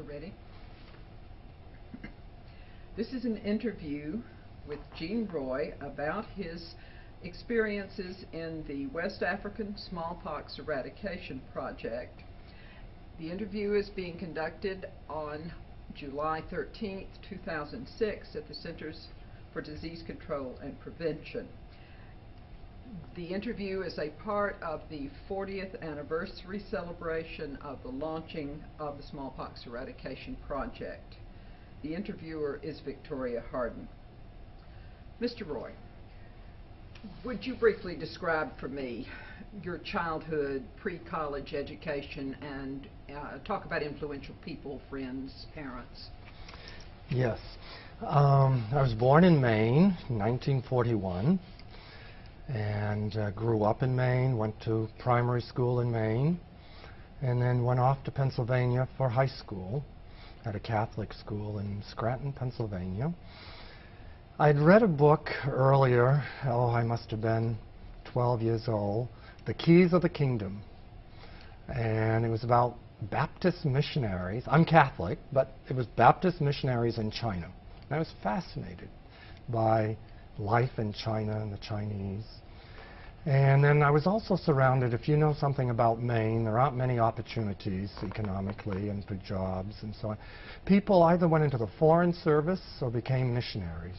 Ready? This is an interview with Gene Roy about his experiences in the West African Smallpox Eradication Project. The interview is being conducted on July 13th, 2006 at the Centers for Disease Control and Prevention. The interview is a part of the 40th anniversary celebration of the launching of the Smallpox Eradication Project. The interviewer is Victoria Harden. Mr. Roy, would you briefly describe for me your childhood, pre-college education, and talk about influential people, friends, parents? Yes. I was born in Maine in 1941 and grew up in Maine, went to primary school in Maine, and then went off to Pennsylvania for high school at a Catholic school in Scranton, Pennsylvania. I'd read a book earlier, I must have been 12 years old, The Keys of the Kingdom, and it was about Baptist missionaries. I'm Catholic, but it was Baptist missionaries in China. And I was fascinated by life in China and the Chinese. And then I was also surrounded, if you know something about Maine, there aren't many opportunities economically and for jobs and so on. People either went into the foreign service or became missionaries.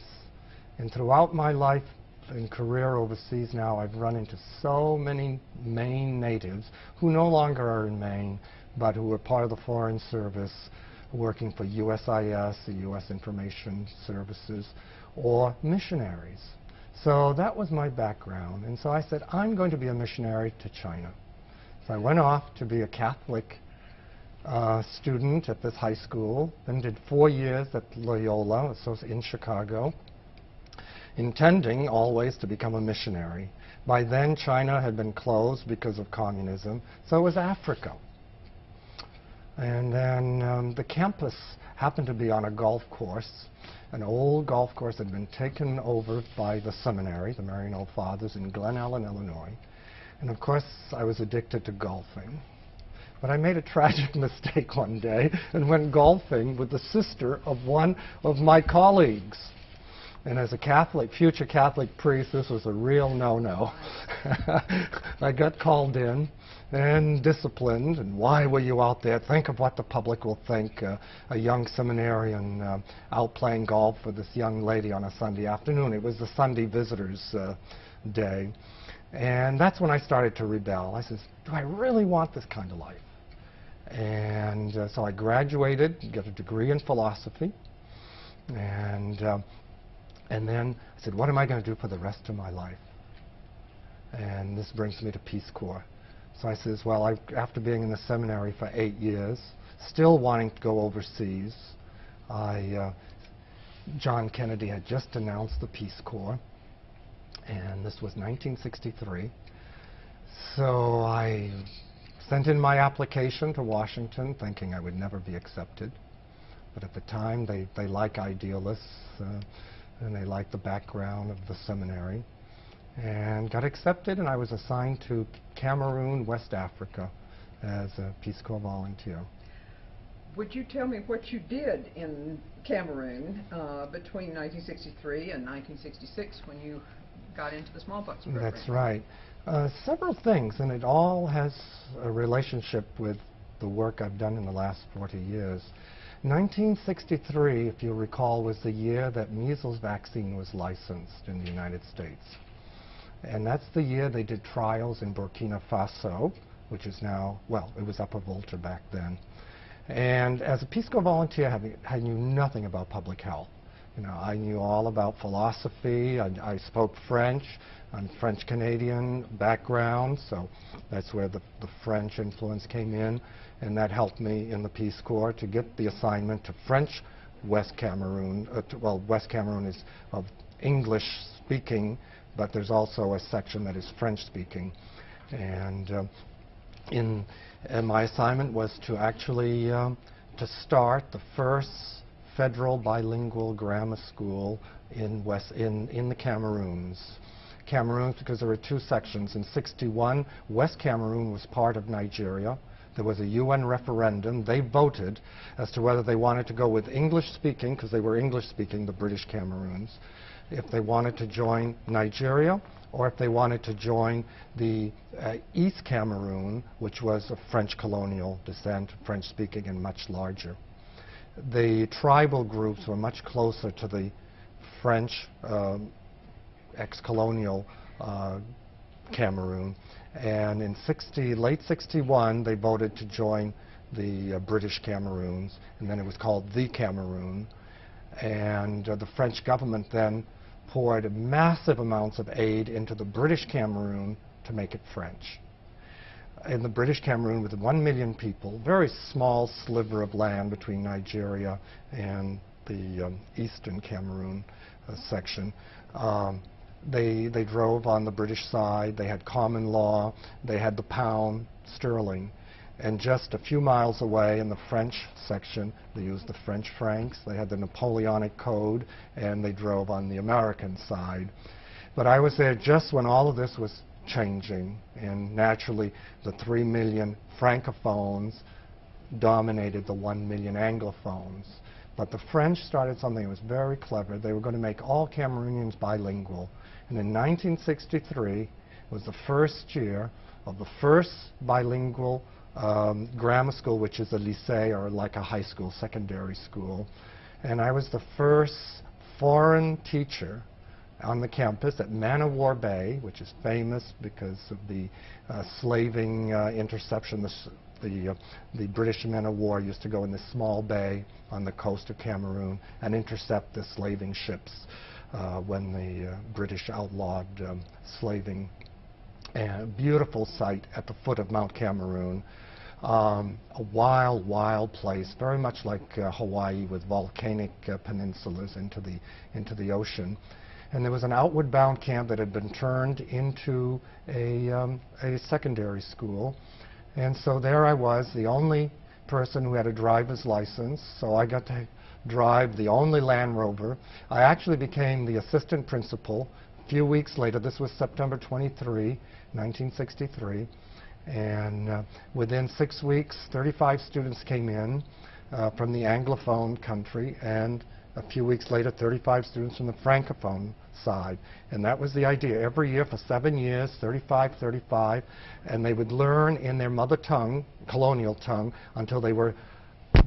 And throughout my life and career overseas now, I've run into so many Maine natives who no longer are in Maine, but who were part of the foreign service, working for USIS, the U.S. Information Services, or missionaries. So that was my background. And so I said, I'm going to be a missionary to China. So I went off to be a Catholic student at this high school, then did 4 years at Loyola, so in Chicago, intending always to become a missionary. By then, China had been closed because of communism, so it was Africa. And then the campus happened to be on a golf course. An old golf course had been taken over by the seminary, the Marian Old Fathers, in Glen Ellen, Illinois. And of course, I was addicted to golfing. But I made a tragic mistake one day and went golfing with the sister of one of my colleagues. And as a Catholic, future Catholic priest, this was a real no-no. I got called in and disciplined, and why were you out there? Think of what the public will think. A young seminarian out playing golf with this young lady on a Sunday afternoon. It was the Sunday visitors' day. And that's when I started to rebel. I said, do I really want this kind of life? And so I graduated, got a degree in philosophy, and then I said, what am I going to do for the rest of my life? And this brings me to Peace Corps. So I says, well, after being in the seminary for 8 years, still wanting to go overseas, John Kennedy had just announced the Peace Corps, and this was 1963. So I sent in my application to Washington, thinking I would never be accepted. But at the time, they like idealists, and they liked the background of the seminary, and got accepted, and I was assigned to Cameroon, West Africa, as a Peace Corps volunteer. Would you tell me what you did in Cameroon between 1963 and 1966 when you got into the smallpox program? That's right. Several things, and it all has a relationship with the work I've done in the last 40 years. 1963, if you recall, was the year that measles vaccine was licensed in the United States. And that's the year they did trials in Burkina Faso, which is now, well, it was Upper Volta back then. And as a Peace Corps volunteer, I knew nothing about public health. You know, I knew all about philosophy. I spoke French. I'm French-Canadian background, so that's where the French influence came in. And that helped me in the Peace Corps to get the assignment to French West Cameroon. Well, West Cameroon is of English-speaking, but there's also a section that is French-speaking. And my assignment was to actually to start the first federal bilingual grammar school in the Cameroons. Cameroon, because there were two sections. In '61, West Cameroon was part of Nigeria. There was a UN referendum. They voted as to whether they wanted to go with English speaking, because they were English speaking, the British Cameroons, if they wanted to join Nigeria, or if they wanted to join the East Cameroon, which was of French colonial descent, French speaking and much larger. The tribal groups were much closer to the French ex-colonial Cameroon, and in late 61 they voted to join the British Cameroons, and then it was called the Cameroon, and the French government then poured massive amounts of aid into the British Cameroon to make it French. In the British Cameroon, with 1 million people, very small sliver of land between Nigeria and the eastern Cameroon section, they drove on the British side. They had common law. They had the pound sterling. And just a few miles away in the French section, they used the French francs. They had the Napoleonic Code, and they drove on the American side. But I was there just when all of this was changing, and naturally the 3 million francophones dominated the 1 million anglophones. But the French started something that was very clever. They were going to make all Cameroonians bilingual. And in 1963 was the first year of the first bilingual grammar school, which is a lycée, or like a high school, secondary school. And I was the first foreign teacher on the campus at Man of War Bay, which is famous because of the slaving interception. The British men of war used to go in this small bay on the coast of Cameroon and intercept the slaving ships when the British outlawed slaving. And a beautiful site at the foot of Mount Cameroon. A wild, wild place, very much like Hawaii, with volcanic peninsulas into the ocean. And there was an outward bound camp that had been turned into a secondary school. And so there I was, the only person who had a driver's license, so I got to drive the only Land Rover. I actually became the assistant principal a few weeks later. This was September 23, 1963. And within 6 weeks, 35 students came in from the Anglophone country, and a few weeks later, 35 students from the Francophone side. And that was the idea. Every year for 7 years, 35, and they would learn in their mother tongue, colonial tongue, until they were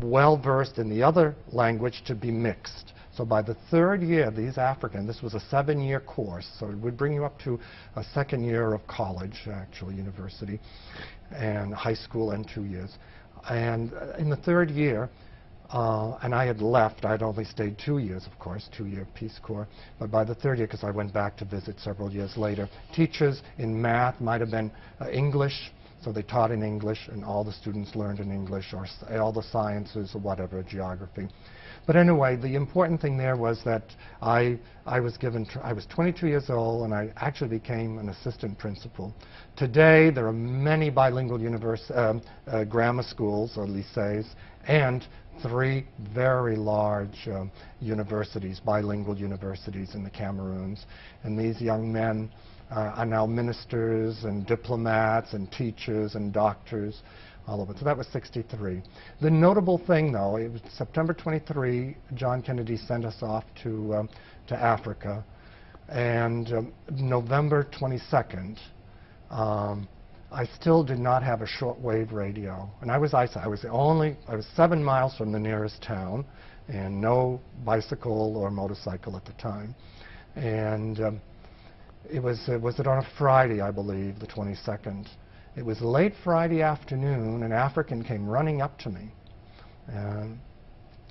well versed in the other language to be mixed. So by the third year, these Africans, this was a 7-year course, so it would bring you up to a second year of college, actually university, and high school, and 2 years. And in the third year, and I had left. I had only stayed 2 years, of course, 2-year Peace Corps. But by the third year, because I went back to visit several years later, teachers in math might have been English, so they taught in English, and all the students learned in English, or all the sciences, or whatever, geography. But anyway, the important thing there was that I was 22 years old, and I actually became an assistant principal. Today, there are many bilingual grammar schools, or lycées, and 3 very large universities, bilingual universities in the Cameroons. And these young men are now ministers and diplomats and teachers and doctors, all of it. So that was 63. The notable thing, though, it was September 23, John Kennedy sent us off to Africa. And November 22nd, I still did not have a shortwave radio. And I was 7 miles from the nearest town, and no bicycle or motorcycle at the time. And was it on a Friday, I believe, the 22nd. It was late Friday afternoon, an African came running up to me. And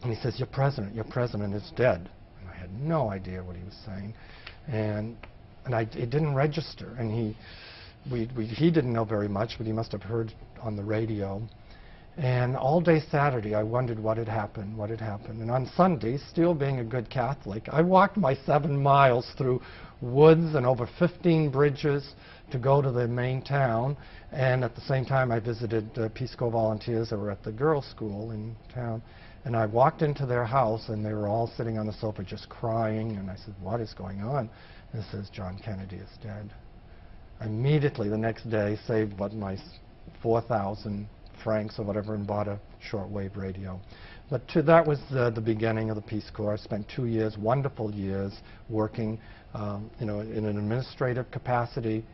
he says, your president is dead. And I had no idea what he was saying. And it didn't register. And he didn't know very much, but he must have heard on the radio. And all day Saturday, I wondered what had happened. And on Sunday, still being a good Catholic, I walked my 7 miles through woods and over 15 bridges to go to the main town. And at the same time, I visited Peace Corps volunteers that were at the girls' school in town. And I walked into their house, and they were all sitting on the sofa just crying. And I said, what is going on? And it says, John Kennedy is dead. Immediately the next day, saved my 4,000 francs or whatever and bought a shortwave radio. But that was the beginning of the Peace Corps. I spent 2 years, wonderful years, working in an administrative capacity,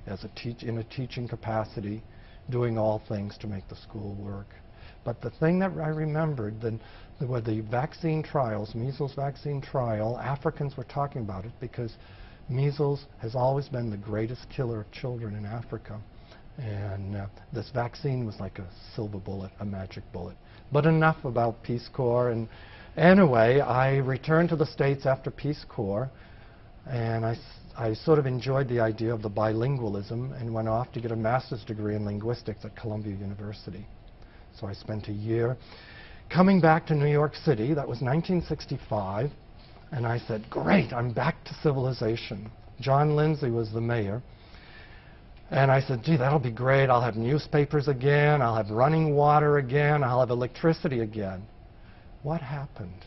in a teaching capacity, doing all things to make the school work. But the thing that I remembered were the vaccine trials, measles vaccine trial. Africans were talking about it because measles has always been the greatest killer of children in Africa. And this vaccine was like a silver bullet, a magic bullet. But enough about Peace Corps. And anyway, I returned to the States after Peace Corps, and I sort of enjoyed the idea of the bilingualism and went off to get a master's degree in linguistics at Columbia University. So I spent a year coming back to New York City. That was 1965. And I said, great, I'm back to civilization. John Lindsay was the mayor. And I said, gee, that'll be great. I'll have newspapers again. I'll have running water again. I'll have electricity again. What happened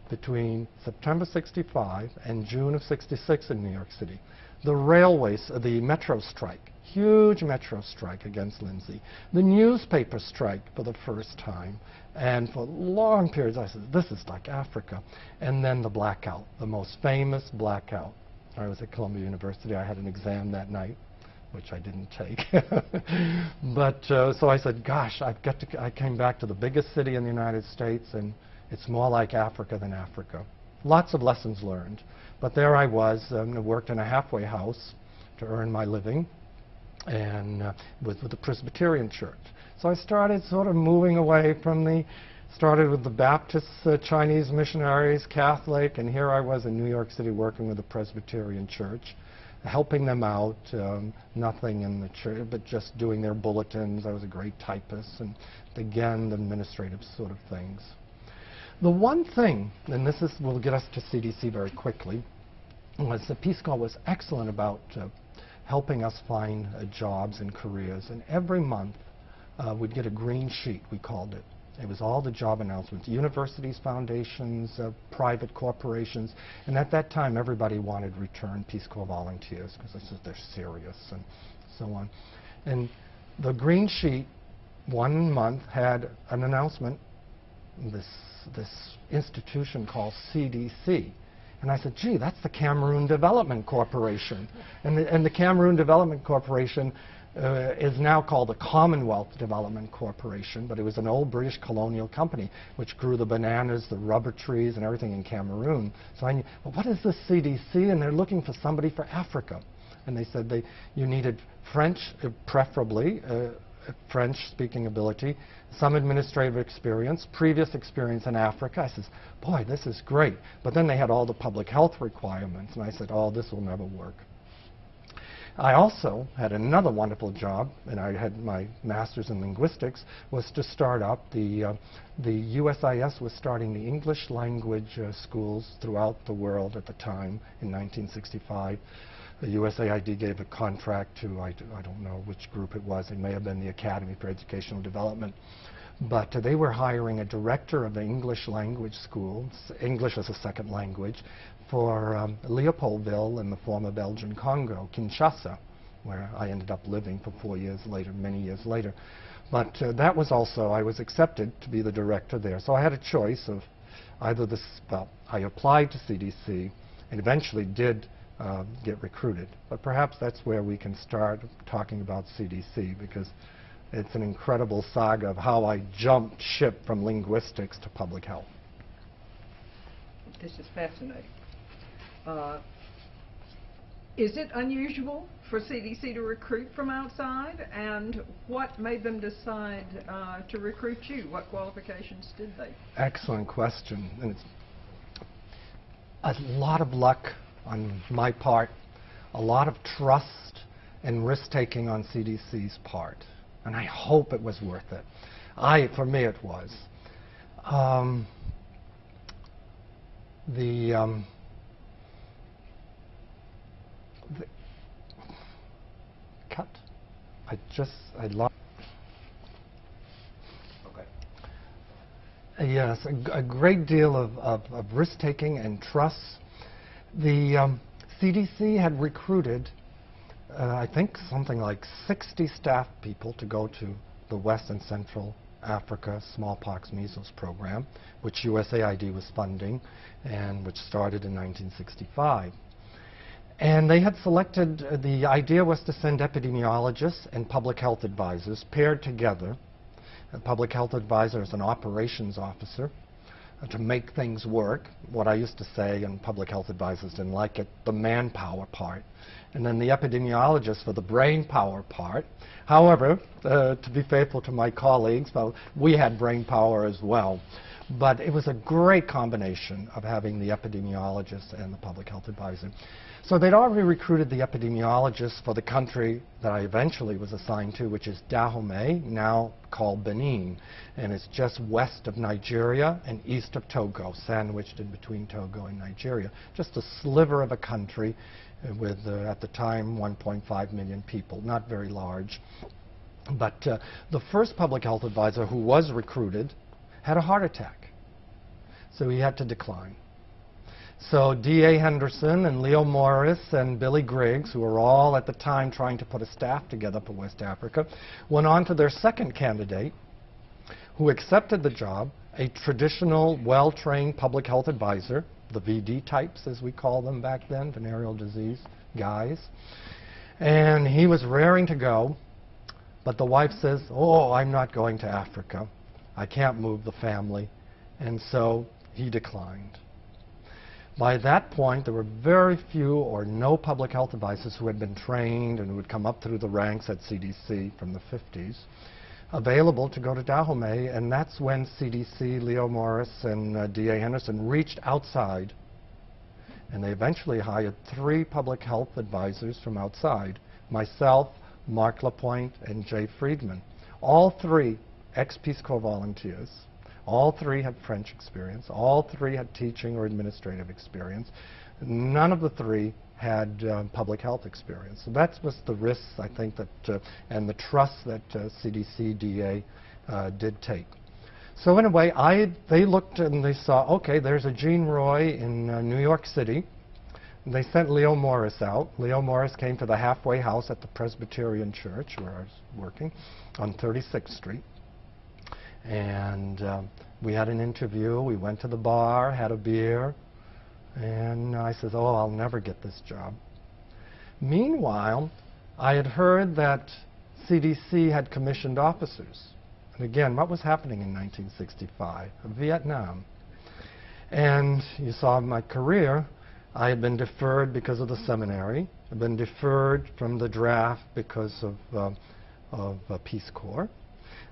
between September 65 and June of 66 in New York City? The railways, the metro strike, huge metro strike against Lindsay. The newspaper strike for the first time. And for long periods, I said, this is like Africa. And then the blackout, the most famous blackout. I was at Columbia University. I had an exam that night, which I didn't take. But so I said, gosh, I came back to the biggest city in the United States, and it's more like Africa than Africa. Lots of lessons learned. But there I was, worked in a halfway house to earn my living, and with the Presbyterian Church. So I started sort of moving away from started with the Baptist Chinese missionaries, Catholic, and here I was in New York City working with the Presbyterian Church, helping them out, nothing in the church, but just doing their bulletins. I was a great typist, and again, the administrative sort of things. The one thing, and will get us to CDC very quickly, was the Peace Corps was excellent about helping us find jobs and careers. And every month, we'd get a green sheet, we called it. It was all the job announcements, universities, foundations, private corporations. And at that time, everybody wanted return Peace Corps volunteers because they said they're serious and so on. And the green sheet, one month, had an announcement, this institution called CDC. And I said, gee, that's the Cameroon Development Corporation. And the Cameroon Development Corporation is now called the Commonwealth Development Corporation, but it was an old British colonial company which grew the bananas, the rubber trees, and everything in Cameroon. So I knew, well, what is this CDC? And they're looking for somebody for Africa. And they said you needed French, preferably, French-speaking ability, some administrative experience, previous experience in Africa. I said, boy, this is great. But then they had all the public health requirements, and I said, oh, this will never work. I also had another wonderful job, and I had my master's in linguistics, was to start up the USIS was starting the English language schools throughout the world at the time in 1965. The USAID gave a contract to, I don't know which group it was, it may have been the Academy for Educational Development, but they were hiring a director of the English language schools, English as a second language, for Leopoldville in the former Belgian Congo, Kinshasa, where I ended up living for 4 years later, many years later. But that was also, I was accepted to be the director there. So I had a choice of either this, well, I applied to CDC and eventually did get recruited. But perhaps that's where we can start talking about CDC, because it's an incredible saga of how I jumped ship from linguistics to public health. This is fascinating. Is it unusual for CDC to recruit from outside? And what made them decide to recruit you? What qualifications did they? Excellent question. And it's a lot of luck on my part, a lot of trust and risk-taking on CDC's part. And I hope it was worth it. For me, it was. Cut. I lost. Okay. Yes, a great deal of risk-taking and trust. The CDC had recruited, I think, something like 60 staff people to go to the West and Central Africa Smallpox Measles Program, which USAID was funding and which started in 1965. And they had selected, the idea was to send epidemiologists and public health advisors paired together. A public health advisor is an operations officer to make things work. What I used to say, and public health advisors didn't like it, the manpower part. And then the epidemiologist for the brain power part. However, to be faithful to my colleagues, well, we had brain power as well. But it was a great combination of having the epidemiologist and the public health advisor. So they'd already recruited the epidemiologist for the country that I eventually was assigned to, which is Dahomey, now called Benin. And it's just west of Nigeria and east of Togo, sandwiched in between Togo and Nigeria. Just a sliver of a country with, at the time, 1.5 million people. Not very large. But the first public health advisor who was recruited had a heart attack. So he had to decline. So D.A. Henderson and Leo Morris and Billy Griggs, who were all at the time trying to put a staff together for West Africa, went on to their second candidate, who accepted the job, a traditional, well-trained public health advisor, the VD types as we call them back then, venereal disease guys. And he was raring to go, but the wife says, "Oh, I'm not going to Africa. I can't move the family." And so he declined. By that point, there were very few or no public health advisors who had been trained and who had come up through the ranks at CDC from the 50s available to go to Dahomey, and that's when CDC, Leo Morris, and D.A. Henderson reached outside, and they eventually hired 3 public health advisors from outside, myself, Mark Lapointe, and Jay Friedman. All 3 ex-Peace Corps volunteers. All 3 had French experience. All 3 had teaching or administrative experience. None of the 3 had public health experience. So that was the risks, I think, that and the trust that CDC, DA did take. So in a way, they looked and they saw, okay, there's a Jean Roy in New York City. They sent Leo Morris out. Leo Morris came to the halfway house at the Presbyterian Church, where I was working, on 36th Street. And we had an interview. We went to the bar, had a beer, and I said, "Oh, I'll never get this job." Meanwhile, I had heard that CDC had commissioned officers. And again, what was happening in 1965? Vietnam. And you saw my career. I had been deferred because of the seminary. I'd been deferred from the draft because of Peace Corps.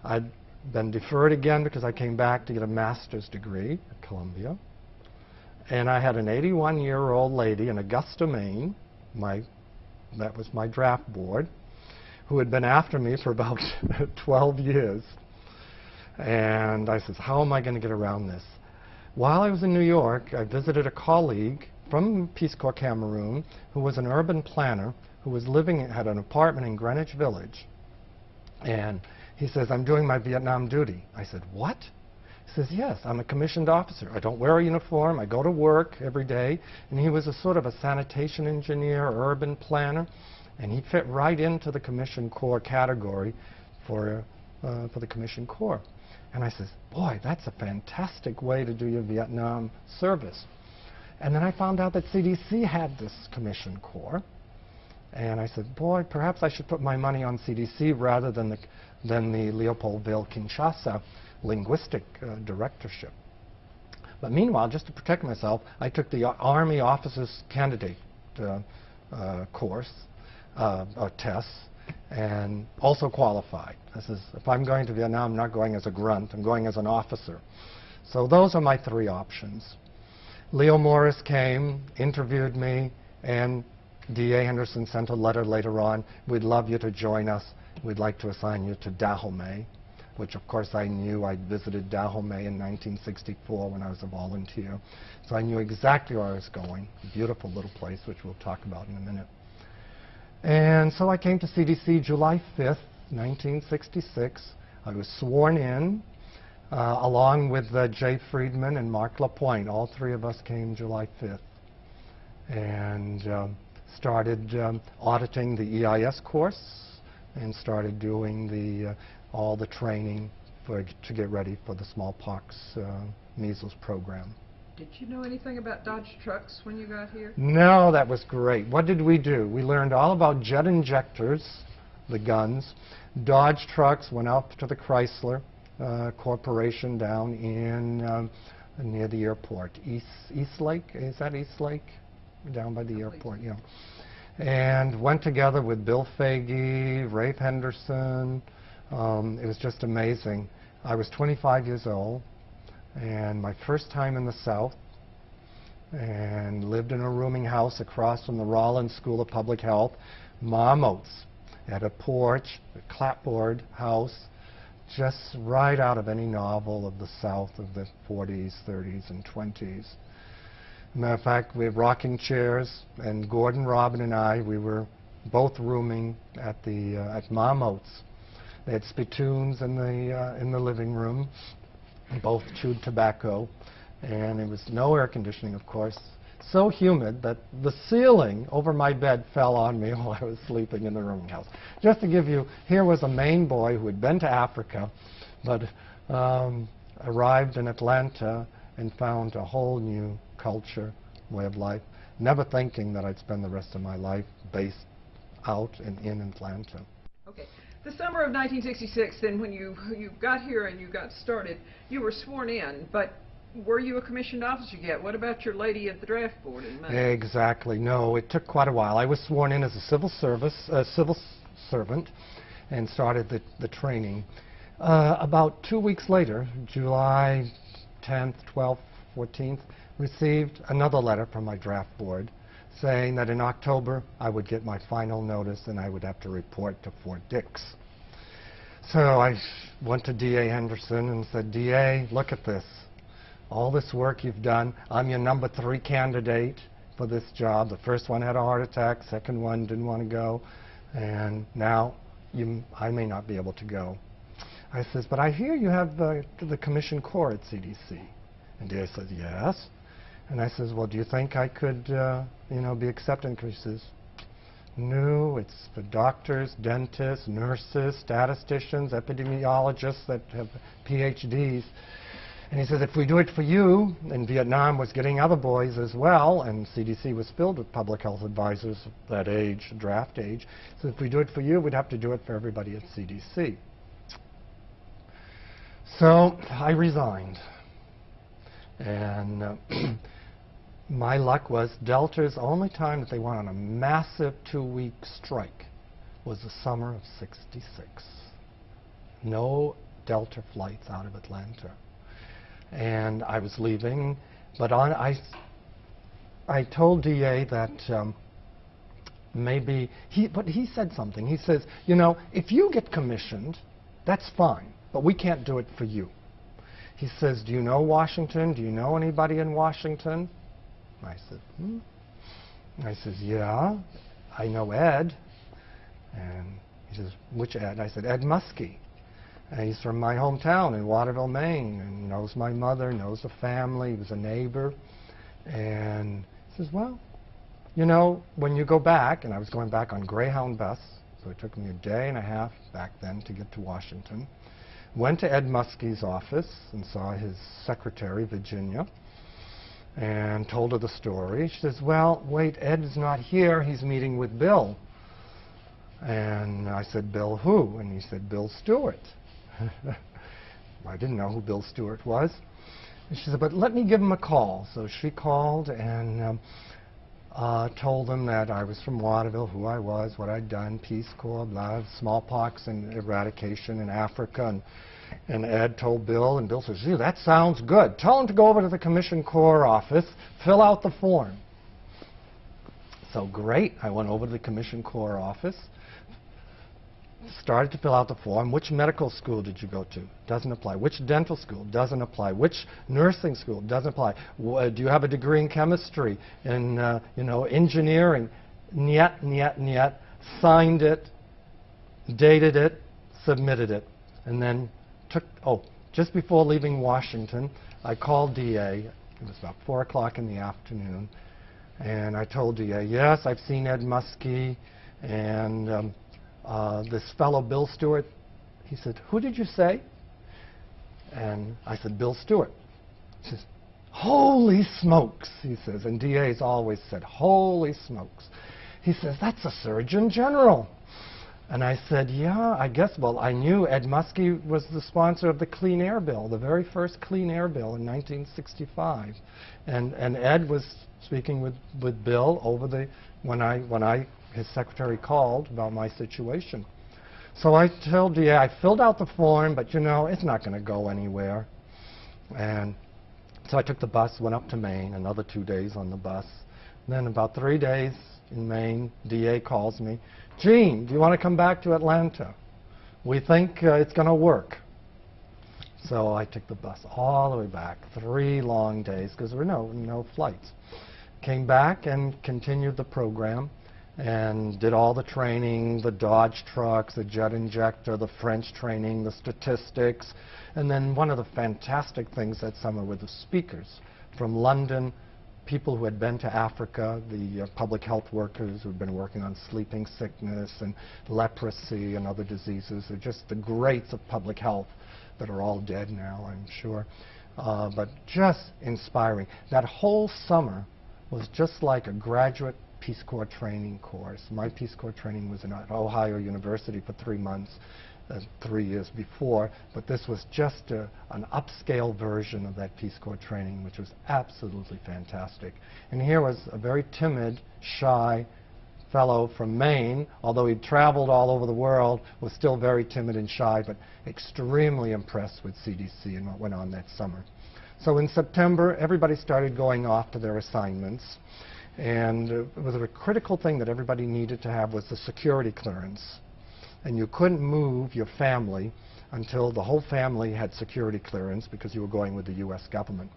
I'd been deferred again because I came back to get a master's degree at Columbia. And I had an 81-year-old lady in Augusta, Maine, that was my draft board, who had been after me for about 12 years. And I said, how am I going to get around this? While I was in New York, I visited a colleague from Peace Corps Cameroon who was an urban planner who was had an apartment in Greenwich Village. And he says, "I'm doing my Vietnam duty." I said, "What?" He says, "Yes, I'm a commissioned officer. I don't wear a uniform. I go to work every day." And he was a sort of a sanitation engineer, urban planner, and he fit right into the Commissioned Corps category for the Commissioned Corps. And I says, "Boy, that's a fantastic way to do your Vietnam service." And then I found out that CDC had this Commissioned Corps. And I said, boy, perhaps I should put my money on CDC rather than the Leopoldville-Kinshasa linguistic directorship. But meanwhile, just to protect myself, I took the Army Officers Candidate course, tests, and also qualified. I says, if I'm going to Vietnam, I'm not going as a grunt, I'm going as an officer. So those are my 3 options. Leo Morris came, interviewed me, and D.A. Henderson sent a letter later on. "We'd love you to join us. We'd like to assign you to Dahomey," which of course I knew. I'd visited Dahomey in 1964 when I was a volunteer. So I knew exactly where I was going. A beautiful little place, which we'll talk about in a minute. And so I came to CDC July 5th, 1966. I was sworn in along with Jay Friedman and Mark Lapointe. All 3 of us came July 5th. And started auditing the EIS course and started doing all the training to get ready for the smallpox measles program. Did you know anything about Dodge trucks when you got here? No, that was great. What did we do? We learned all about jet injectors, the guns. Dodge trucks went up to the Chrysler Corporation down in near the airport. East Lake? Is that East Lake? Down by the airport, yeah. And went together with Bill Fagey, Rafe Henderson. It was just amazing. I was 25 years old, and my first time in the South, and lived in a rooming house across from the Rollins School of Public Health. Mom Oates had a porch, a clapboard house, just right out of any novel of the South of the 40s, 30s, and 20s. Matter of fact, we had rocking chairs, and Gordon, Robin, and I, we were both rooming at Mom Oates. They had spittoons in the living room, both chewed tobacco, and there was no air conditioning, of course. So humid that the ceiling over my bed fell on me while I was sleeping in the rooming house. Just to give you, here was a Maine boy who had been to Africa, but arrived in Atlanta and found a whole new culture, way of life, never thinking that I'd spend the rest of my life based out and in Atlanta. Okay. The summer of 1966, then, when you got here and you got started, you were sworn in, but were you a commissioned officer yet? What about your lady at the draft board in May? Exactly. No, it took quite a while. I was sworn in as a civil servant and started the training. About 2 weeks later, July 10th, 12th, 14th, received another letter from my draft board saying that in October I would get my final notice and I would have to report to Fort Dix. So I went to D.A. Henderson and said, D.A., look at this. All this work you've done. I'm your number 3 candidate for this job. The first one had a heart attack, second one didn't want to go, and now I may not be able to go. I says, but I hear you have the commission corps at CDC. And D.A. says, yes. And I says, well, do you think I could, be accepted? And he says, no, it's for doctors, dentists, nurses, statisticians, epidemiologists that have PhDs. And he says, if we do it for you, and Vietnam was getting other boys as well, and CDC was filled with public health advisors of that age, draft age, so if we do it for you, we'd have to do it for everybody at CDC. So I resigned. And my luck was Delta's only time that they went on a massive 2-week strike was the summer of '66. No Delta flights out of Atlanta. And I was leaving, but I told DA that maybe, but he said something. He says, if you get commissioned, that's fine, but we can't do it for you. He says, do you know Washington? Do you know anybody in Washington? I said, I says, yeah, I know Ed. And he says, which Ed? I said, Ed Muskie. And he's from my hometown in Waterville, Maine, and knows my mother, knows the family, he was a neighbor. And he says, well, when you go back, and I was going back on Greyhound bus, so it took me a day and a half back then to get to Washington. Went to Ed Muskie's office and saw his secretary, Virginia, and told her the story. She says, well, wait, Ed is not here. He's meeting with Bill. And I said, Bill who? And he said, Bill Stewart. I didn't know who Bill Stewart was. And she said, but let me give him a call. So she called and told him that I was from Waterville, who I was, what I'd done, Peace Corps, blah, smallpox and eradication in Africa. And Ed told Bill, and Bill says, gee, that sounds good. Tell him to go over to the Commission Corps office, fill out the form. So great. I went over to the Commission Corps office, started to fill out the form. Which medical school did you go to? Doesn't apply. Which dental school? Doesn't apply. Which nursing school? Doesn't apply. Do you have a degree in chemistry, in engineering? Niet, niet, niet. Signed it, dated it, submitted it, and then just before leaving Washington, I called DA. It was about 4 o'clock in the afternoon, and I told DA, yes, I've seen Ed Muskie, and this fellow Bill Stewart. He said, who did you say? And I said, Bill Stewart. He says, holy smokes, he says, and DA's always said, holy smokes. He says, that's a Surgeon General. And I said, yeah, I guess. Well, I knew Ed Muskie was the sponsor of the Clean Air Bill, the very first Clean Air Bill in 1965. And Ed was speaking with Bill over the, when his secretary called about my situation. So I told DA, I filled out the form, but you know, it's not going to go anywhere. And so I took the bus, went up to Maine, another 2 days on the bus. Then about 3 days in Maine, DA calls me, Gene, do you want to come back to Atlanta? We think it's going to work. So I took the bus all the way back, 3 long days, because there were no flights. Came back and continued the program and did all the training, the Dodge trucks, the jet injector, the French training, the statistics. And then one of the fantastic things that summer were the speakers from London, people who had been to Africa, the public health workers who had been working on sleeping sickness and leprosy and other diseases. They're just the greats of public health that are all dead now, I'm sure. But just inspiring. That whole summer was just like a graduate Peace Corps training course. My Peace Corps training was at Ohio University for 3 months, 3 years before, but this was just an upscale version of that Peace Corps training, which was absolutely fantastic. And here was a very timid, shy fellow from Maine, although he'd traveled all over the world, was still very timid and shy, but extremely impressed with CDC and what went on that summer. So in September, everybody started going off to their assignments. And it was a critical thing that everybody needed to have was the security clearance. And you couldn't move your family until the whole family had security clearance because you were going with the U.S. government.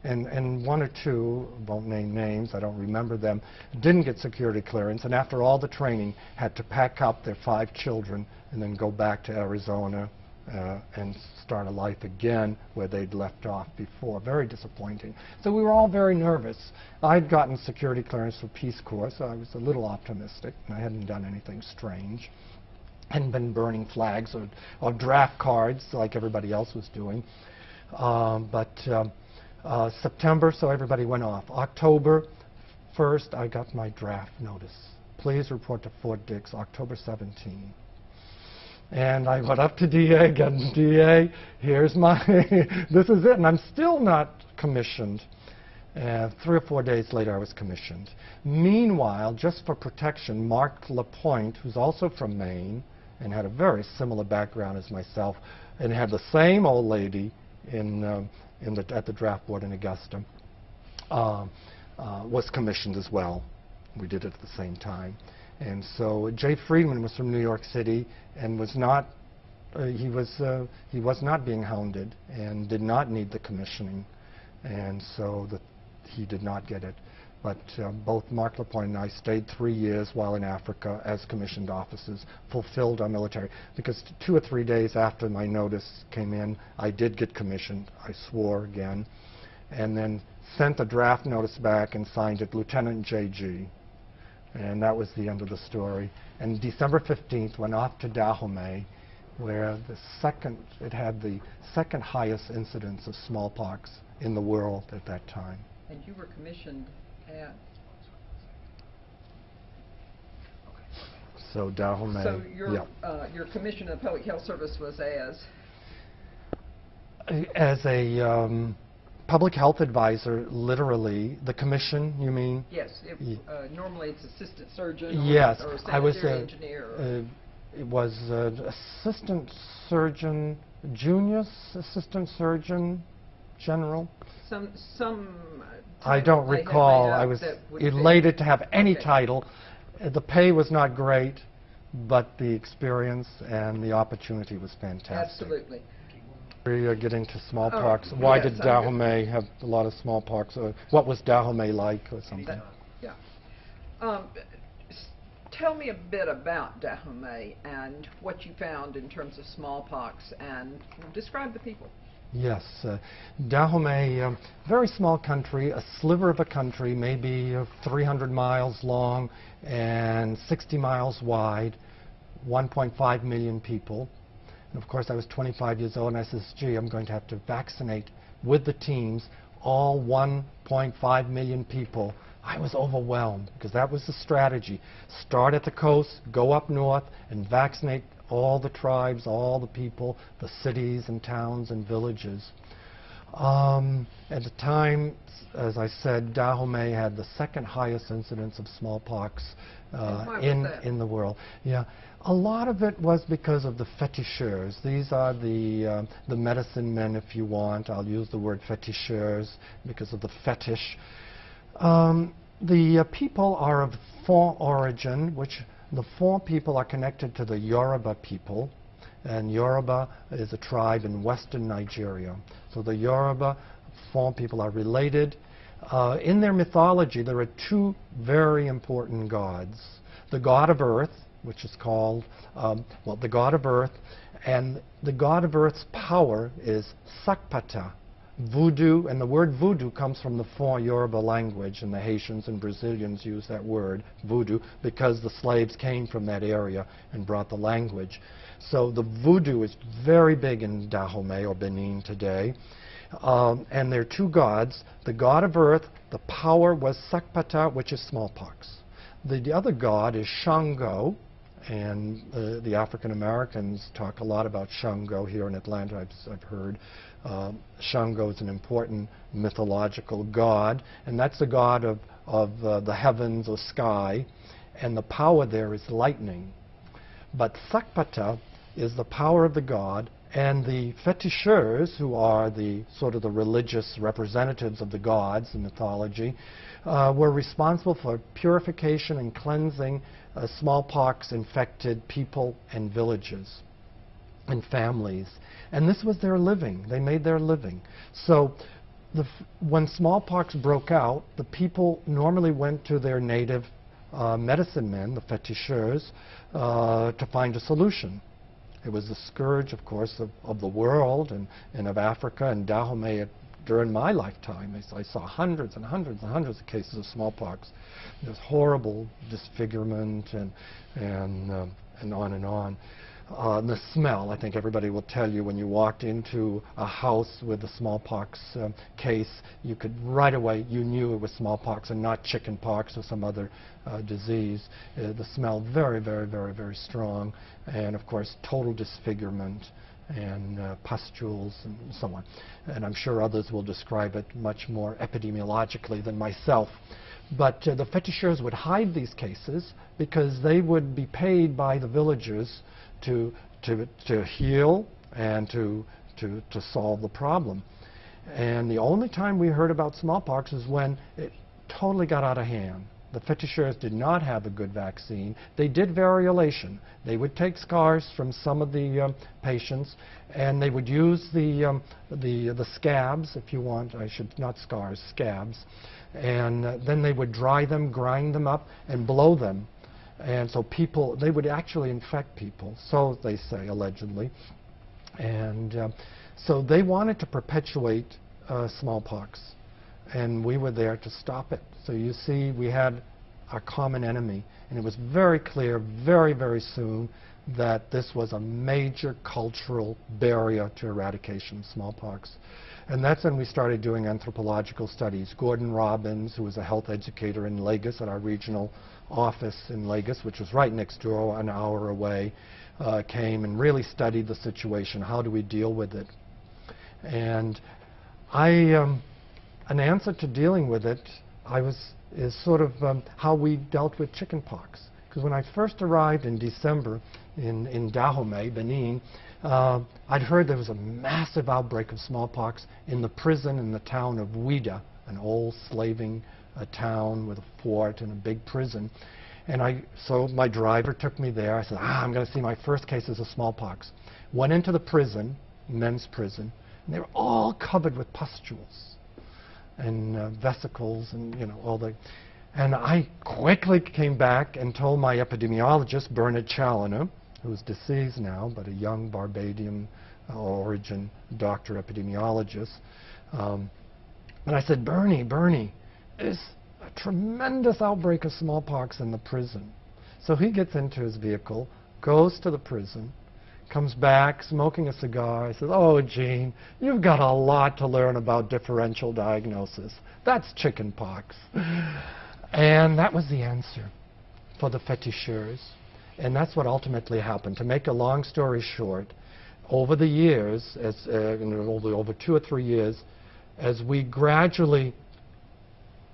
And 1 or 2, won't name names, I don't remember them, didn't get security clearance, and after all the training had to pack up their 5 children and then go back to Arizona and start a life again where they'd left off before. Very disappointing. So we were all very nervous. I'd gotten security clearance for Peace Corps, so I was a little optimistic, and I hadn't done anything strange. Hadn't been burning flags or draft cards like everybody else was doing. September, so everybody went off. October 1st, I got my draft notice. Please report to Fort Dix, October 17. And I went up to DA again. DA, here's my, this is it. And I'm still not commissioned. 3 or 4 days later, I was commissioned. Meanwhile, just for protection, Mark LaPointe, who's also from Maine, and had a very similar background as myself, and had the same old lady at the draft board in Augusta, was commissioned as well. We did it at the same time. And so Jay Friedman was from New York City and was not, he was not being hounded and did not need the commissioning. And so he did not get it. But both Mark LaPointe and I stayed 3 years while in Africa as commissioned officers, fulfilled our military. Because 2 or 3 days after my notice came in, I did get commissioned. I swore again. And then sent the draft notice back and signed it, Lieutenant J.G. And that was the end of the story. And December 15th went off to Dahomey, where it had the second highest incidence of smallpox in the world at that time. And you were commissioned at? So Dahomey. So your commission of the Public Health Service was as a public health advisor, literally. The commission, you mean? Yes. Normally it's assistant surgeon or sanitary engineer. It was assistant surgeon, junior assistant surgeon general. I don't recall. I was elated to have any title. The pay was not great, but the experience and the opportunity was fantastic. Absolutely. We are getting to smallpox. Why did Dahomey have a lot of smallpox? What was Dahomey like or something? Tell me a bit about Dahomey and what you found in terms of smallpox, and describe the people. Yes, Dahomey, very small country, a sliver of a country, maybe 300 miles long and 60 miles wide, 1.5 million people. And of course, I was 25 years old, and I says, gee, I'm going to have to vaccinate with the teams all 1.5 million people. I was overwhelmed because that was the strategy. Start at the coast, go up north, and vaccinate all the tribes, all the people, the cities and towns and villages. At the time, as I said, Dahomey had the second highest incidence of smallpox in the world. Yeah, a lot of it was because of the feticheurs. These are the medicine men, if you want. I'll use the word feticheurs because of the fetish. The people are of Fon origin, which the Fon people are connected to the Yoruba people. And Yoruba is a tribe in western Nigeria. So the Yoruba Fon people are related. In their mythology, there are two very important gods. The god of earth, which is called, the god of earth, and the god of earth's power is Sakpata. Voodoo, and the word voodoo comes from the Fon Yoruba language, and the Haitians and Brazilians use that word, voodoo, because the slaves came from that area and brought the language. So the voodoo is very big in Dahomey, or Benin today. And there are two gods. The god of earth, the power was Sakpata, which is smallpox. The other god is Shango, and the African Americans talk a lot about Shango here in Atlanta, I've heard. Shango is an important mythological god, and that's the god of the heavens or sky, and the power there is lightning. But Sakpata is the power of the god, and the feticheurs, who are the sort of the religious representatives of the gods in mythology, were responsible for purification and cleansing smallpox-infected people and villages and families. And this was their living. They made their living. So when smallpox broke out, the people normally went to their native medicine men, the feticheurs, to find a solution. It was the scourge, of course, of the world and of Africa and Dahomey. During my lifetime, I saw hundreds and hundreds and hundreds of cases of smallpox. There's horrible disfigurement and on and on. The smell, I think everybody will tell you, when you walked into a house with a smallpox case, you could right away, you knew it was smallpox and not chicken pox or some other disease. The smell very, very, very, very strong, and of course total disfigurement and pustules and so on. And I'm sure others will describe it much more epidemiologically than myself. But the feticheurs would hide these cases because they would be paid by the villagers to heal and to solve the problem. And the only time we heard about smallpox is when it totally got out of hand. The feticheurs did not have a good vaccine. They did variolation. They would take scars from some of the patients, and they would use the scabs, if you want, not scars, scabs, and then they would dry them, grind them up, and blow them. And so they would actually infect people, so they say, allegedly. And so they wanted to perpetuate smallpox, and we were there to stop it. So you see, we had our common enemy, and it was very clear very, very soon that this was a major cultural barrier to eradication of smallpox. And that's when we started doing anthropological studies. Gordon Robbins, who was a health educator in Lagos at our regional office in Lagos, which was right next door, an hour away, came and really studied the situation. How do we deal with it? And an answer to dealing with it is sort of how we dealt with chickenpox. Because when I first arrived in December in Dahomey, Benin, I'd heard there was a massive outbreak of smallpox in the prison in the town of Ouida, an old slaving town with a fort and a big prison. And so my driver took me there. I said, I'm going to see my first cases of smallpox. Went into the prison, men's prison, and they were all covered with pustules and vesicles and all the. And I quickly came back and told my epidemiologist, Bernard Challoner, who's deceased now, but a young Barbadian origin doctor epidemiologist. And I said, Bernie, there's a tremendous outbreak of smallpox in the prison. So he gets into his vehicle, goes to the prison, comes back smoking a cigar. He says, "Oh, Gene, you've got a lot to learn about differential diagnosis. That's chicken pox." And that was the answer for the féticheurs. And that's what ultimately happened. To make a long story short, over the years, over 2 or 3 years, as we gradually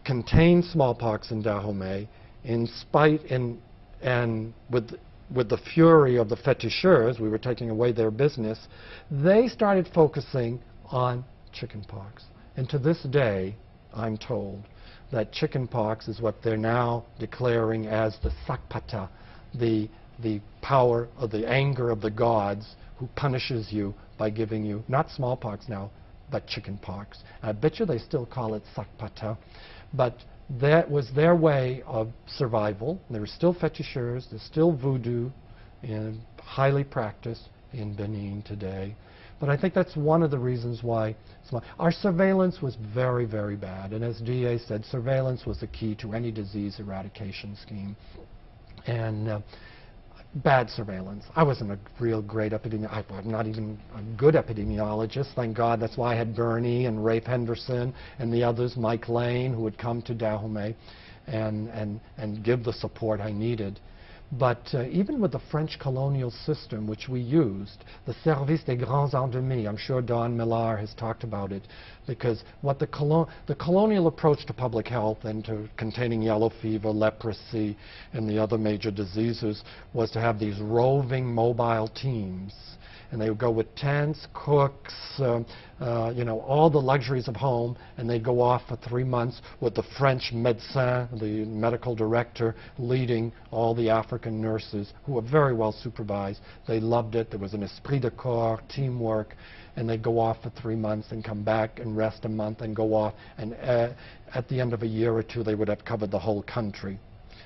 contained smallpox in Dahomey, in spite and with the fury of the féticheurs, we were taking away their business, they started focusing on chickenpox. And to this day, I'm told that chickenpox is what they're now declaring as the sakpata, the power of the anger of the gods who punishes you by giving you, not smallpox now, but chickenpox. I bet you they still call it sakpata, but that was their way of survival. There were still féticheurs, there's still voodoo, and highly practiced in Benin today. But I think that's one of the reasons why our surveillance was very, very bad. And as DA said, surveillance was the key to any disease eradication scheme. And bad surveillance. I wasn't a real great epidemiologist. I'm not even a good epidemiologist. Thank God. That's why I had Bernie and Rafe Henderson and the others, Mike Lane, who would come to Dahomey and give the support I needed. But even with the French colonial system, which we used, the Service des Grands Endemis, I'm sure Don Millar has talked about it, because what the colonial approach to public health and to containing yellow fever, leprosy, and the other major diseases was to have these roving mobile teams. And they would go with tents, cooks, all the luxuries of home, and they'd go off for 3 months with the French médecin, the medical director, leading all the African nurses who were very well supervised. They loved it. There was an esprit de corps, teamwork, and they'd go off for 3 months and come back and rest a month and go off. And at the end of a year or two, they would have covered the whole country.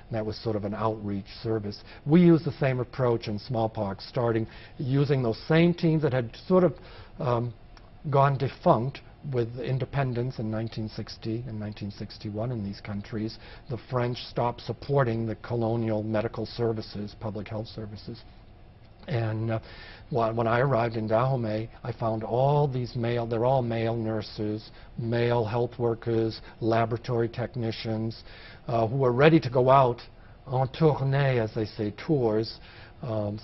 And that was sort of an outreach service. We used the same approach in smallpox, starting using those same teams that had sort of gone defunct with independence in 1960 and 1961 in these countries. The French stopped supporting the colonial medical services, public health services. And when I arrived in Dahomey, I found all these they're all male nurses, male health workers, laboratory technicians, who were ready to go out en tournée, as they say, tours,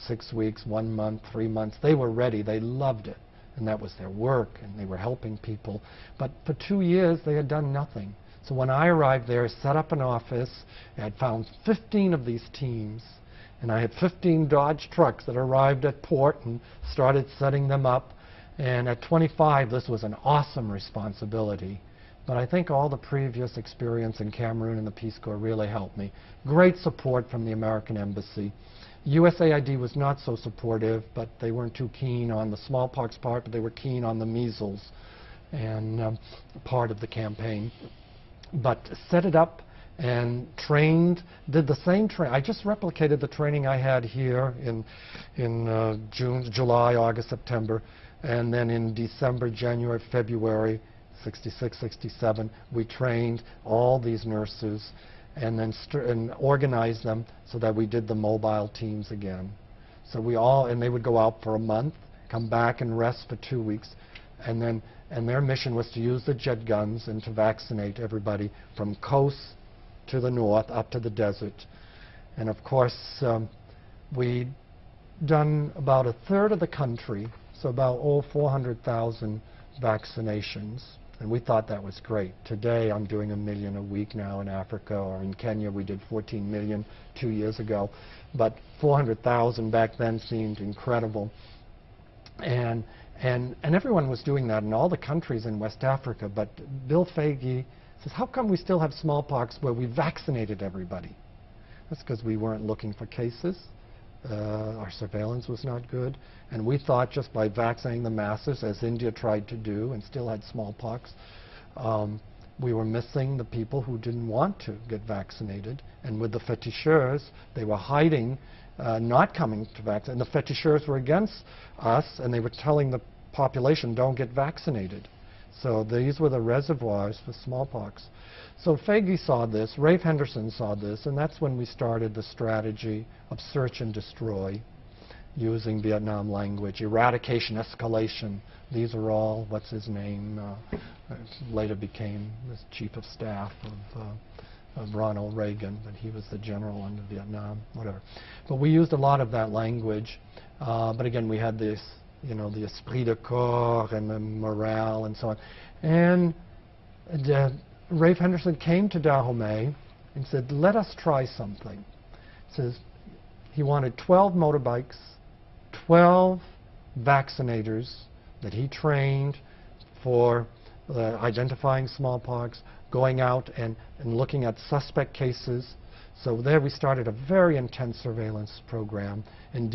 6 weeks, 1 month, 3 months. They were ready. They loved it. And that was their work, and they were helping people. But for 2 years, they had done nothing. So when I arrived there, set up an office, I had found 15 of these teams. And I had 15 Dodge trucks that arrived at port and started setting them up. And at 25, this was an awesome responsibility. But I think all the previous experience in Cameroon and the Peace Corps really helped me. Great support from the American Embassy. USAID was not so supportive, but they weren't too keen on the smallpox part, but they were keen on the measles and part of the campaign. But set it up and trained, did the same training. I just replicated the training I had here in June, July, August, September, and then in December, January, February, 66, 67, we trained all these nurses and then organized them so that we did the mobile teams again. So they would go out for a month, come back and rest for 2 weeks, and their mission was to use the jet guns and to vaccinate everybody from coast to the north, up to the desert. And of course, we'd done about 1/3 of the country, so about 400,000 vaccinations. And we thought that was great. Today, I'm doing 1 million a week now in Africa, or in Kenya, we did 14 million 2 years ago. But 400,000 back then seemed incredible. And everyone was doing that in all the countries in West Africa. But Bill Faggy says, how come we still have smallpox where we vaccinated everybody? That's because we weren't looking for cases. Our surveillance was not good. And we thought just by vaccinating the masses, as India tried to do and still had smallpox, we were missing the people who didn't want to get vaccinated. And with the féticheurs, they were hiding, not coming to vaccinate. And the féticheurs were against us, and they were telling the population, don't get vaccinated. So these were the reservoirs for smallpox. So Faggy saw this, Rafe Henderson saw this, and that's when we started the strategy of search and destroy. using Vietnam language. Eradication, escalation, these are all, what's his name, later became the chief of staff of Ronald Reagan, but he was the general under Vietnam, whatever. But we used a lot of that language, but again, we had this, you know, the esprit de corps and the morale and so on. And Rafe Henderson came to Dahomey and said, let us try something. He says he wanted 12 motorbikes, 12 vaccinators that he trained for identifying smallpox, going out and looking at suspect cases. So there we started a very intense surveillance program. And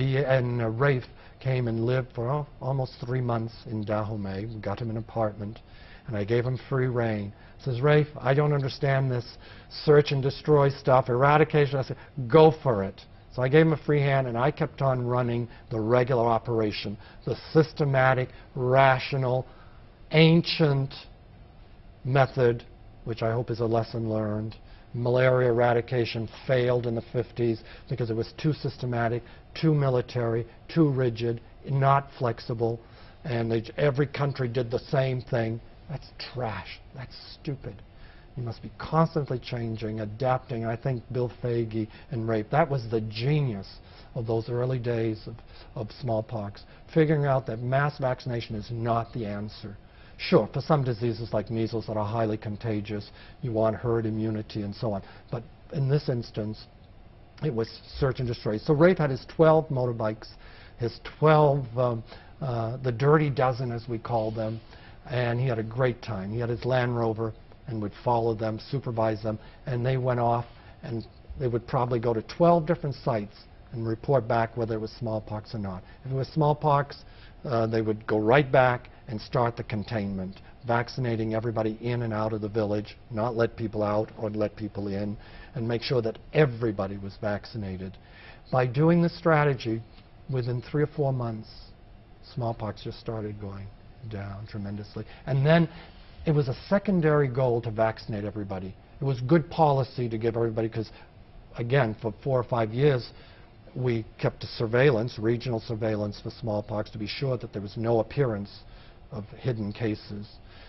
Rafe came and lived for almost 3 months in Dahomey. We got him an apartment, and I gave him free rein. Says, Rafe, I don't understand this search and destroy stuff, eradication. I said, go for it. So I gave him a free hand, and I kept on running the regular operation, the systematic, rational, ancient method, which I hope is a lesson learned. Malaria eradication failed in the 50s because it was too systematic, too military, too rigid, not flexible, and every country did the same thing. That's trash. That's stupid. You must be constantly changing, adapting. I think Bill Foege and Rafe, that was the genius of those early days of smallpox, figuring out that mass vaccination is not the answer. Sure, for some diseases like measles that are highly contagious, you want herd immunity and so on. But in this instance, it was search and destroy. So Rafe had his 12 motorbikes, his 12, the dirty dozen as we call them, and he had a great time. He had his Land Rover and would follow them, supervise them, and they went off and they would probably go to 12 different sites and report back whether it was smallpox or not. If it was smallpox, they would go right back and start the containment, vaccinating everybody in and out of the village, not let people out or let people in, and make sure that everybody was vaccinated. By doing this strategy, within 3 or 4 months, smallpox just started going down tremendously. And then it was a secondary goal to vaccinate everybody. It was good policy to give everybody, because, again, for 4 or 5 years, we kept a surveillance, regional surveillance for smallpox to be sure that there was no appearance of hidden cases.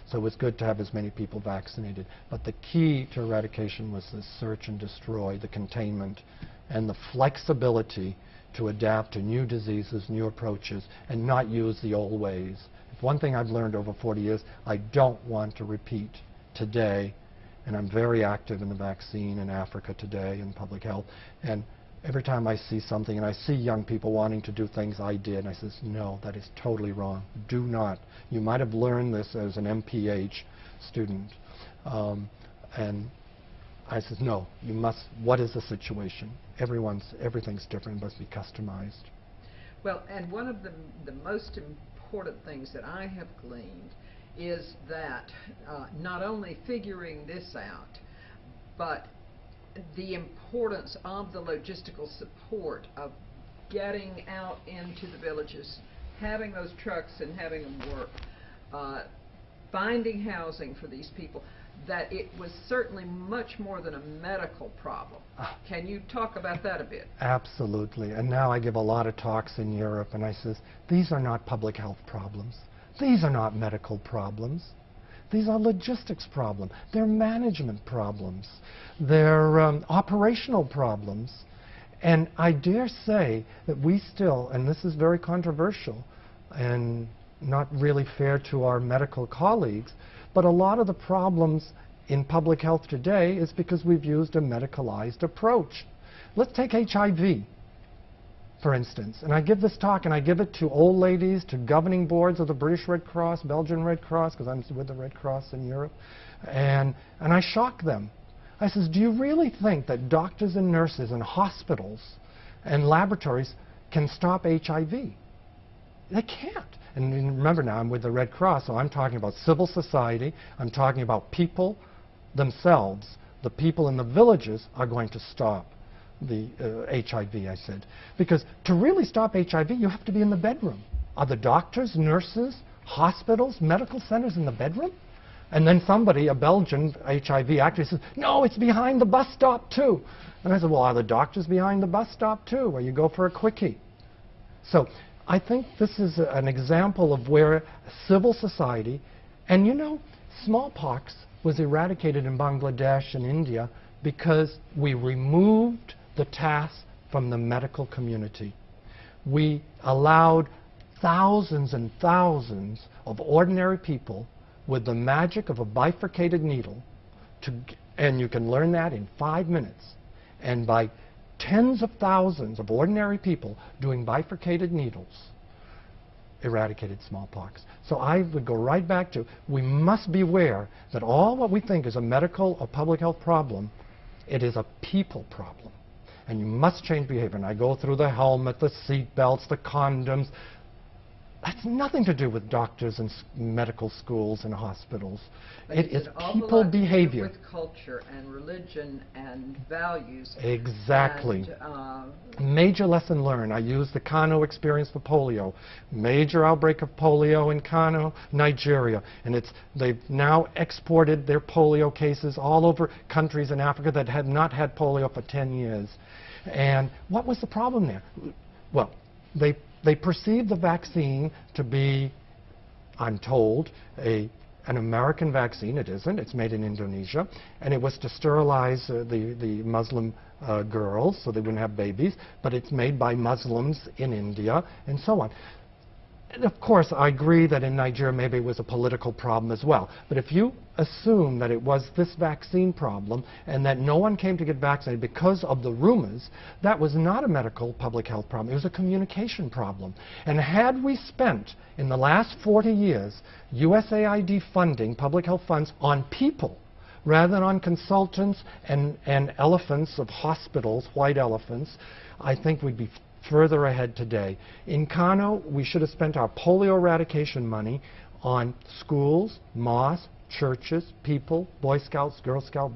So it was good to have as many people vaccinated. But the key to eradication was the search and destroy, the containment, and the flexibility to adapt to new diseases, new approaches, and not use the old ways. If one thing I've learned over 40 years, I don't want to repeat today, and I'm very active in the vaccine in Africa today in public health, and every time I see something and I see young people wanting to do things I did, and I says, no, that is totally wrong. Do not. You might have learned this as an MPH student. And I says, no, you must, what is the situation? Everything's different, it must be customized. Well, and one of the most important things that I have gleaned is that not only figuring this out, but the importance of the logistical support of getting out into the villages, having those trucks and having them work, finding housing for these people, that it was certainly much more than a medical problem. Can you talk about that a bit? Absolutely. And now I give a lot of talks in Europe, and I says, these are not public health problems. These are not medical problems. These are logistics problems. They're management problems. They're operational problems. And I dare say that we still, and this is very controversial and not really fair to our medical colleagues, but a lot of the problems in public health today is because we've used a medicalized approach. Let's take HIV, for instance. And I give this talk, and I give it to old ladies, to governing boards of the British Red Cross, Belgian Red Cross, because I'm with the Red Cross in Europe, and I shock them. I says, do you really think that doctors and nurses and hospitals and laboratories can stop HIV? They can't. And remember now, I'm with the Red Cross, so I'm talking about civil society. I'm talking about people themselves. The people in the villages are going to stop the HIV, I said. Because to really stop HIV, you have to be in the bedroom. Are the doctors, nurses, hospitals, medical centers in the bedroom? And then somebody, a Belgian HIV activist, says, no, it's behind the bus stop too. And I said, well, are the doctors behind the bus stop too, where you go for a quickie? So I think this is an example of where civil society, and you know, smallpox was eradicated in Bangladesh and India because we removed the task from the medical community. We allowed thousands and thousands of ordinary people with the magic of a bifurcated needle and you can learn that in 5 minutes. And by tens of thousands of ordinary people doing bifurcated needles, eradicated smallpox. So I would go right back to, we must be aware that all what we think is a medical or public health problem, it is a people problem. And you must change behavior. And I go through the helmet, the seat belts, the condoms. That's nothing to do with doctors and medical schools and hospitals. It is people behavior. With culture and religion and values. Exactly. And, major lesson learned. I use the Kano experience for polio. Major outbreak of polio in Kano, Nigeria. And they've now exported their polio cases all over countries in Africa that had not had polio for 10 years. And what was the problem there? Well, they perceived the vaccine to be, I'm told, an American vaccine. It isn't. It's made in Indonesia. And it was to sterilize the Muslim girls so they wouldn't have babies. But it's made by Muslims in India and so on. And of course, I agree that in Nigeria maybe it was a political problem as well. But if you assume that it was this vaccine problem and that no one came to get vaccinated because of the rumors, that was not a medical public health problem. It was a communication problem. And had we spent in the last 40 years USAID funding, public health funds, on people rather than on consultants and elephants of hospitals, white elephants, I think we'd be further ahead today. In Kano, we should have spent our polio eradication money on schools, mosques, churches, people, Boy Scouts, Girl Scouts,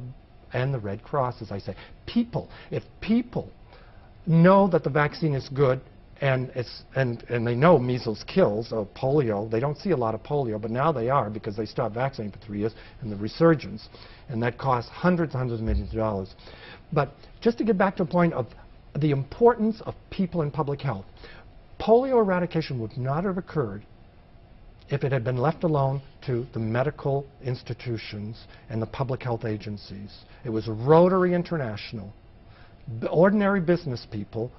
and the Red Cross, as I say. People. If people know that the vaccine is good and they know measles kills, or polio, they don't see a lot of polio, but now they are because they stopped vaccinating for 3 years and the resurgence, and that costs hundreds and hundreds of millions of dollars. But just to get back to a point of the importance of people in public health. Polio eradication would not have occurred if it had been left alone to the medical institutions and the public health agencies. It was Rotary International, ordinary business people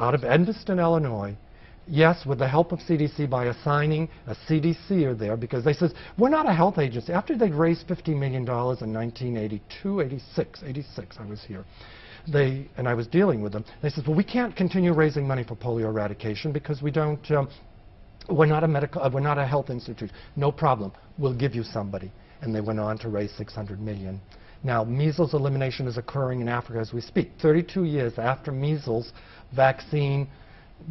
out of Edmiston, Illinois, yes, with the help of CDC by assigning a CDCer there because they said, we're not a health agency. After they'd raised $50 million in 1982, 86, I was here. And I was dealing with them. They said, well, we can't continue raising money for polio eradication because we don't, we're not a health institute. No problem. We'll give you somebody. And they went on to raise $600 million. Now, measles elimination is occurring in Africa as we speak. 32 years after measles vaccine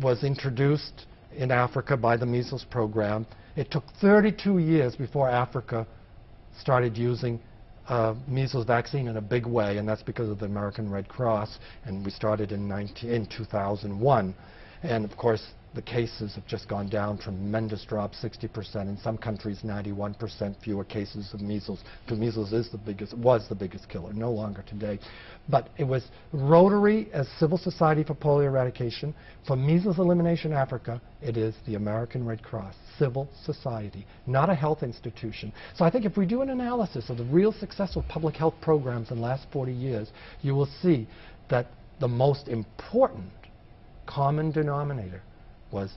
was introduced in Africa by the measles program, it took 32 years before Africa started using measles vaccine in a big way, and that's because of the American Red Cross, and we started in 2001. And of course, the cases have just gone down, tremendous drop, 60%. In some countries, 91% fewer cases of measles, because measles was the biggest killer, no longer today. But it was Rotary as civil society for polio eradication. For measles elimination Africa, it is the American Red Cross, civil society, not a health institution. So I think if we do an analysis of the real successful public health programs in the last 40 years, you will see that the most important common denominator was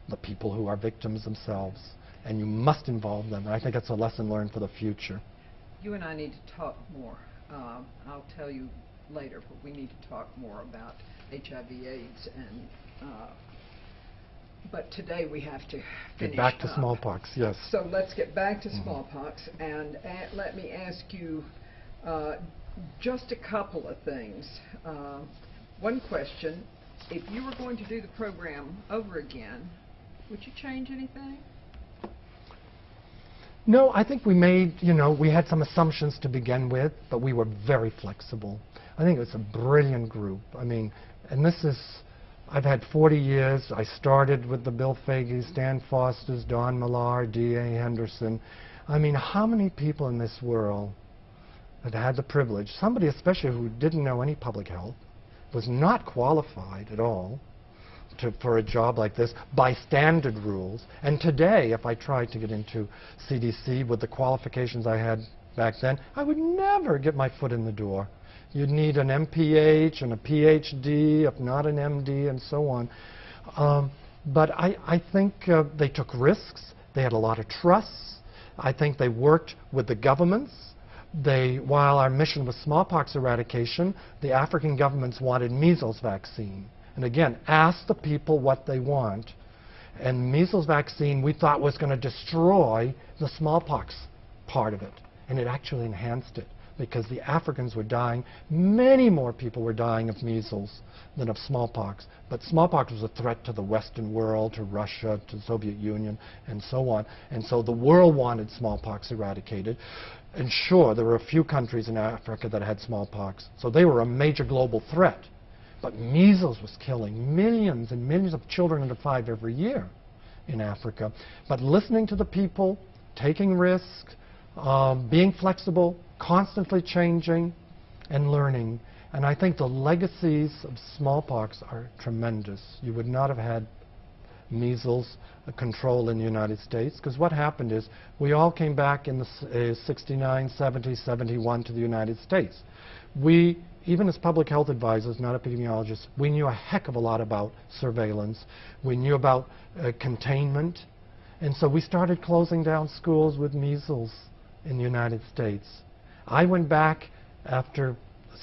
the people who are victims themselves, and you must involve them. And I think that's a lesson learned for the future. You and I need to talk more. I'll tell you later, but we need to talk more about HIV/AIDS. And but today we have to finish Get back to up. Smallpox, yes. So let's get back to smallpox, and let me ask you just a couple of things. One question. If you were going to do the program over again, would you change anything? No, I think we made, we had some assumptions to begin with, but we were very flexible. I think it was a brilliant group. I mean, and this is, I've had 40 years. I started with the Bill Fagis, Stan Fosters, Don Millar, D.A. Henderson. I mean, how many people in this world that had the privilege, somebody especially who didn't know any public health, was not qualified at all, for a job like this by standard rules. And today, if I tried to get into CDC with the qualifications I had back then, I would never get my foot in the door. You'd need an MPH and a PhD, if not an MD, and so on. But I think they took risks. They had a lot of trust. I think they worked with the governments. While our mission was smallpox eradication, the African governments wanted measles vaccine. And again, ask the people what they want. And measles vaccine we thought was going to destroy the smallpox part of it. And it actually enhanced it, because the Africans were dying. Many more people were dying of measles than of smallpox. But smallpox was a threat to the Western world, to Russia, to the Soviet Union, and so on. And so the world wanted smallpox eradicated. And sure, there were a few countries in Africa that had smallpox. So they were a major global threat. But measles was killing millions and millions of children under 5 every year in Africa. But listening to the people, taking risks, being flexible, constantly changing, and learning. And I think the legacies of smallpox are tremendous. You would not have had measles control in the United States, because what happened is we all came back in the 69, 70, 71 to the United States. We, even as public health advisors, not epidemiologists, we knew a heck of a lot about surveillance. We knew about containment. And so we started closing down schools with measles in the United States. I went back after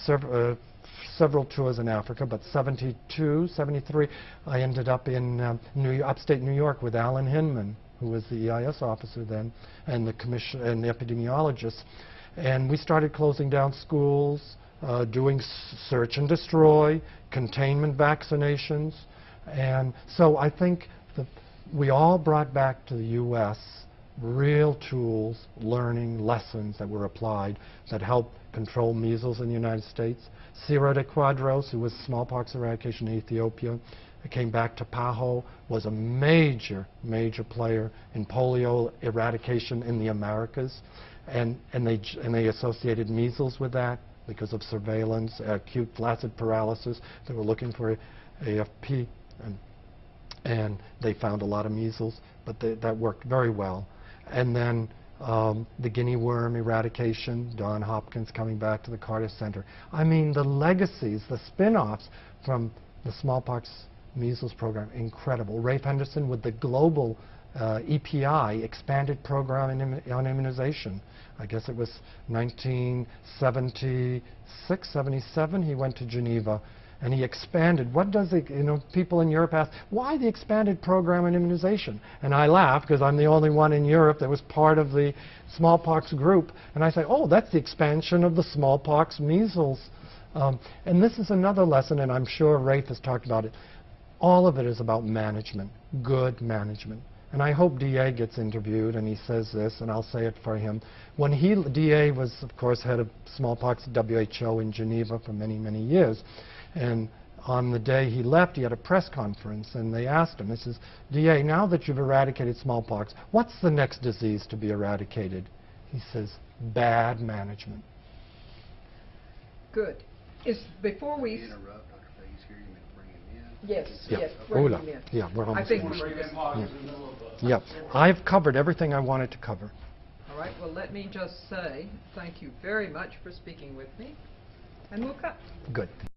several tours in Africa, but 72, 73, I ended up in upstate New York with Alan Hinman, who was the EIS officer then, and the commission and the epidemiologists. And we started closing down schools, doing search and destroy, containment vaccinations. And so I think that we all brought back to the U.S. real tools, learning lessons that were applied that helped control measles in the United States. Ciro de Quadros, who was smallpox eradication in Ethiopia, came back to PAHO, was a major, major player in polio eradication in the Americas. And they associated measles with that because of surveillance, acute flaccid paralysis. They were looking for AFP, and they found a lot of measles, but that worked very well. And then the guinea worm eradication, Don Hopkins coming back to the Carter Center. I mean, the legacies, the spin-offs from the smallpox measles program, incredible. Rafe Henderson with the global EPI, expanded program on immunization. I guess it was 1976, 77, he went to Geneva. And he expanded. What does it, people in Europe ask, why the expanded program on immunization? And I laugh because I'm the only one in Europe that was part of the smallpox group. And I say, oh, that's the expansion of the smallpox measles. And this is another lesson, and I'm sure Rafe has talked about it. All of it is about management, good management. And I hope DA gets interviewed and he says this, and I'll say it for him. When DA was, of course, head of smallpox at WHO in Geneva for many, many years. And on the day he left, he had a press conference, and they asked him, he says, DA, now that you've eradicated smallpox, what's the next disease to be eradicated? He says, bad management. Good. Before we... Interrupt, Dr. Fages here, you meant to bring him in? Yes, Yeah. yes, bring him in. Yeah, we're almost I think finished. we Yeah, I've covered everything I wanted to cover. All right, well, let me just say thank you very much for speaking with me, and we'll cut. Good.